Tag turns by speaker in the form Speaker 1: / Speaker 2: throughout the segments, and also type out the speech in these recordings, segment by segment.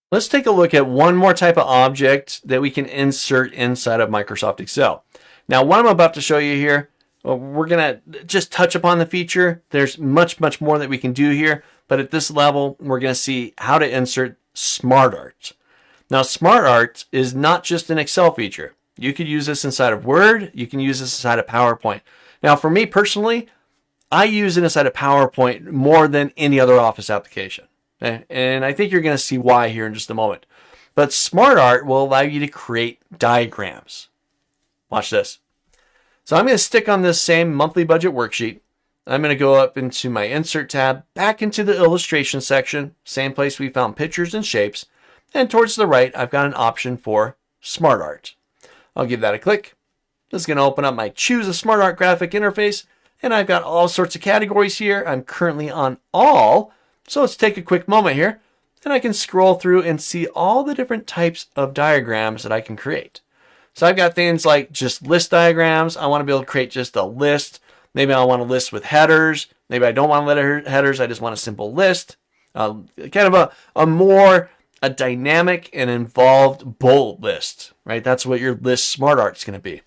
Speaker 1: Let's take a look at one more type of object that we can insert inside of Microsoft Excel. Now, what I'm about to show you here, we're going to just touch upon the feature. There's much more that we can do here, but at this level, we're going to see how to insert SmartArt. Now, SmartArt is not just an Excel feature. You could use this inside of Word. You can use this inside of PowerPoint. Now, for me personally, I use it inside of PowerPoint more than any other Office application. And I think you're going to see why here in just a moment. But SmartArt will allow you to create diagrams. Watch this. So I'm going to stick on this same monthly budget worksheet. I'm going to go up into my Insert tab, back into the illustration section, same place we found pictures and shapes. And towards the right, I've got an option for SmartArt. I'll give that a click. This is going to open up my Choose a SmartArt graphic interface. And I've got all sorts of categories here. I'm currently on all. So let's take a quick moment here, and I can scroll through and see all the different types of diagrams that I can create. So I've got things like just list diagrams. I want to be able to create just a list. Maybe I want a list with headers. Maybe I don't want headers. I just want a simple list. Kind of a dynamic and involved bullet list, right? That's what your list SmartArt is going to be.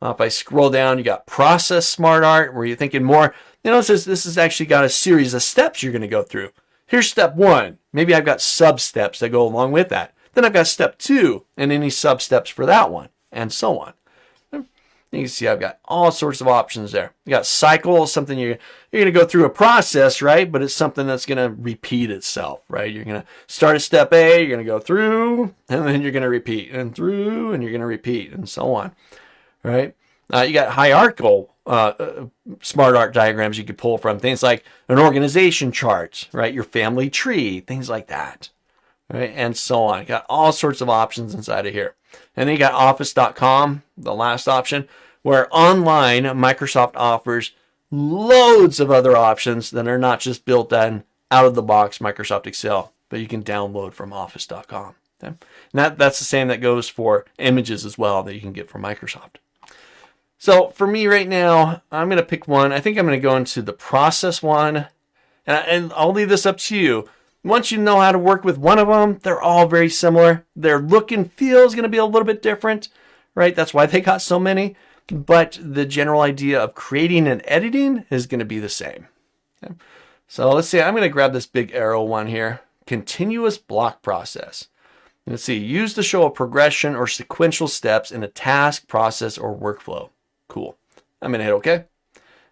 Speaker 1: If I scroll down, you got Process SmartArt, where you're thinking more. This has actually got a series of steps you're going to go through. Here's step 1. Maybe I've got sub-steps that go along with that. Then I've got step 2 and any sub-steps for that one, and so on. You can see I've got all sorts of options there. You got cycle, something you're going to go through a process, right? But it's something that's going to repeat itself, right? You're going to start at step A, you're going to go through, and then you're going to repeat, and through, and you're going to repeat, and so on, right? You got hierarchical SmartArt diagrams you could pull from, things like an organization chart, right? Your family tree, things like that, right? And so on. You got all sorts of options inside of here. And then you got Office.com, the last option, where online Microsoft offers loads of other options that are not just built in out of the box Microsoft Excel, but you can download from Office.com. Okay? And that's the same that goes for images as well that you can get from Microsoft. So for me right now, I'm going to pick one. I think I'm going to go into the process one, and I'll leave this up to you. Once you know how to work with one of them, they're all very similar. Their look and feel is going to be a little bit different, right? That's why they got so many. But the general idea of creating and editing is going to be the same. Okay? So let's see. I'm going to grab this big arrow one here. Continuous block process. Let's see. Use to show a progression or sequential steps in a task, process, or workflow. Cool. I'm going to hit OK.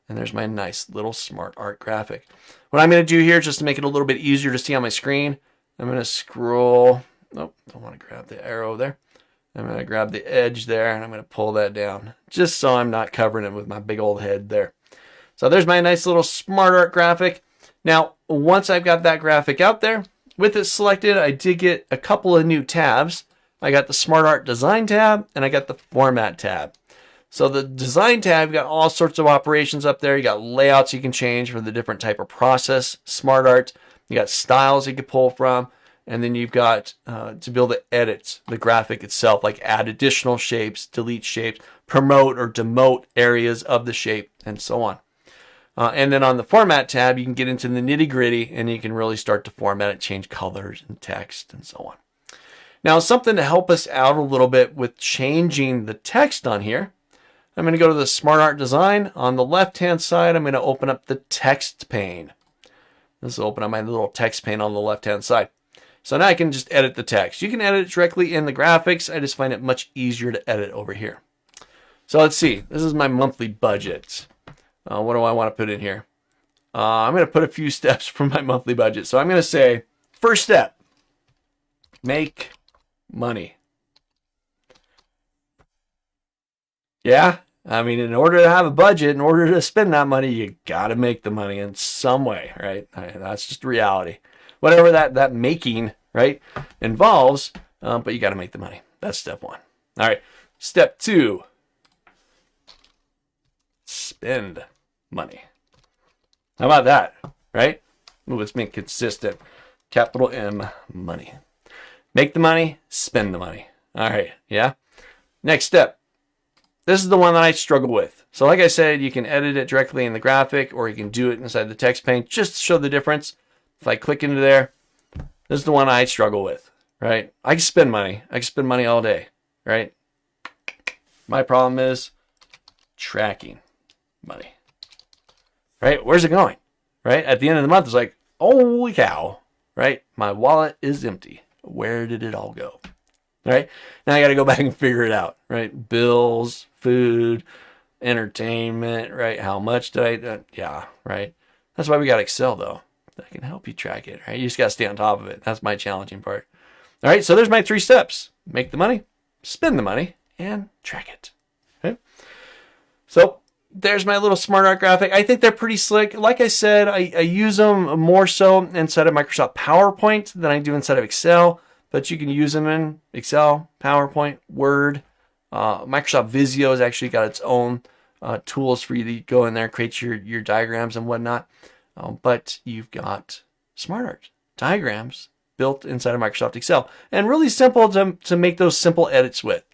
Speaker 1: And there's my nice little SmartArt graphic. What I'm going to do here, just to make it a little bit easier to see on my screen, I'm going to scroll. Nope, don't want to grab the arrow there. I'm going to grab the edge there, and I'm going to pull that down, just so I'm not covering it with my big old head there. So there's my nice little SmartArt graphic. Now, once I've got that graphic out there, with it selected, I did get a couple of new tabs. I got the SmartArt Design tab, and I got the Format tab. So the Design tab, you got all sorts of operations up there. You got layouts you can change for the different type of process, SmartArt. You got styles you can pull from. And then you've got to be able to edit the graphic itself, like add additional shapes, delete shapes, promote or demote areas of the shape, and so on. And then on the Format tab, you can get into the nitty-gritty, and you can really start to format it, change colors and text, and so on. Now, something to help us out a little bit with changing the text on here, I'm going to go to the SmartArt Design. On the left-hand side, I'm going to open up the text pane. This will open up my little text pane on the left-hand side. So now I can just edit the text. You can edit it directly in the graphics. I just find it much easier to edit over here. So let's see. This is my monthly budget. What do I want to put in here? I'm going to put a few steps from my monthly budget. So I'm going to say, first step, make money. Yeah, I mean, in order to have a budget, in order to spend that money, you got to make the money in some way, right? That's just reality. Whatever that making, right, involves, but you got to make the money. That's step one. All right, step two, spend money. How about that, right? Let's make consistent. Capital M, money. Make the money, spend the money. All right, yeah. Next step. This is the one that I struggle with. So like I said, you can edit it directly in the graphic, or you can do it inside the text pane just to show the difference. If I click into there, this is the one I struggle with, right? I can spend money. I can spend money all day, right? My problem is tracking money, right? Where's it going, right? At the end of the month, it's like, holy cow, right? My wallet is empty. Where did it all go, right? Now I got to go back and figure it out, right? Bills, food, entertainment, right? How much did I, yeah, right? That's why we got Excel though. That can help you track it, right? You just got to stay on top of it. That's my challenging part. All right, so there's my 3 steps. Make the money, spend the money, and track it. Okay? So there's my little SmartArt graphic. I think they're pretty slick. Like I said, I use them more so inside of Microsoft PowerPoint than I do inside of Excel, but you can use them in Excel, PowerPoint, Word. Microsoft Visio has actually got its own tools for you to go in there and create your diagrams and whatnot. But you've got SmartArt diagrams built inside of Microsoft Excel, and really simple to make those simple edits with.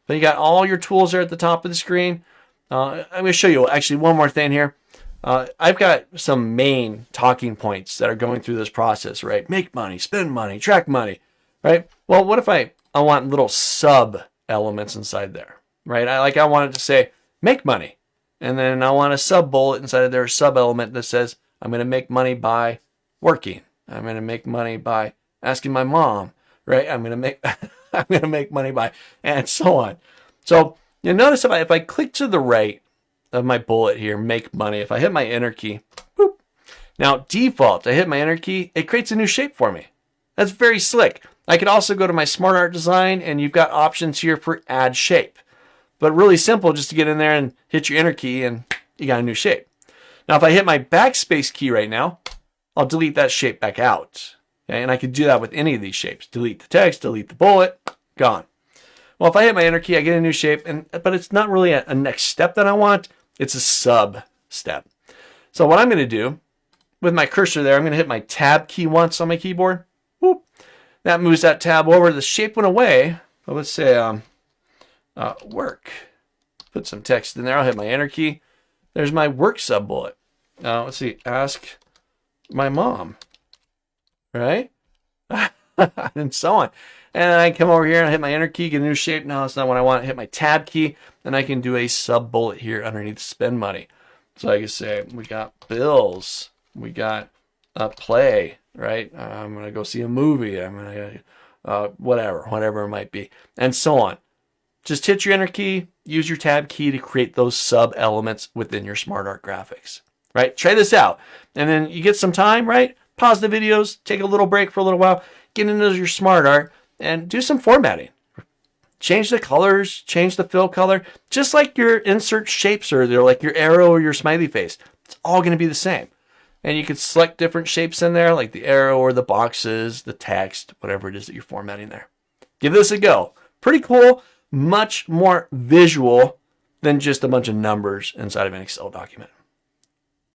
Speaker 1: But you got all your tools there at the top of the screen. I'm going to show you actually one more thing here. I've got some main talking points that are going through this process, right? Make money, spend money, track money, right? Well, what if I want little sub elements inside there, right? I wanted to say make money, and then I want a sub bullet inside of there, a sub element that says I'm going to make money by working. I'm going to make money by asking my mom, right? I'm going to make I'm going to make money by, and so on. So you'll notice if I click to the right of my bullet here, make money, if I hit my enter key, boop. Now default, I hit my enter key, it creates a new shape for me. That's very slick. I could also go to my SmartArt design, and you've got options here for add shape. But really simple, just to get in there and hit your enter key, and you got a new shape. Now, if I hit my backspace key right now, I'll delete that shape back out. Okay? And I could do that with any of these shapes. Delete the text, delete the bullet, gone. Well, if I hit my enter key, I get a new shape, but it's not really a next step that I want. It's a sub step. So what I'm going to do with my cursor there, I'm going to hit my tab key once on my keyboard. Whoop. That moves that tab over. The shape went away. But let's say work. Put some text in there. I'll hit my enter key. There's my work sub bullet. Let's see. Ask my mom. Right? And so on. And I come over here and I hit my enter key, get a new shape. No, that's not what I want. Hit my tab key, and I can do a sub bullet here underneath spend money. So I can say we got bills, we got play, right? I'm gonna go see a movie. I'm gonna whatever it might be, and so on. Just hit your enter key, use your tab key to create those sub elements within your SmartArt graphics. Right? Try this out, and then you get some time, right? Pause the videos, take a little break for a little while, get into your SmartArt, and do some formatting. Change the colors, change the fill color, just like your insert shapes are there, like your arrow or your smiley face. It's all going to be the same. And you could select different shapes in there, like the arrow or the boxes, the text, whatever it is that you're formatting there. Give this a go. Pretty cool, much more visual than just a bunch of numbers inside of an Excel document.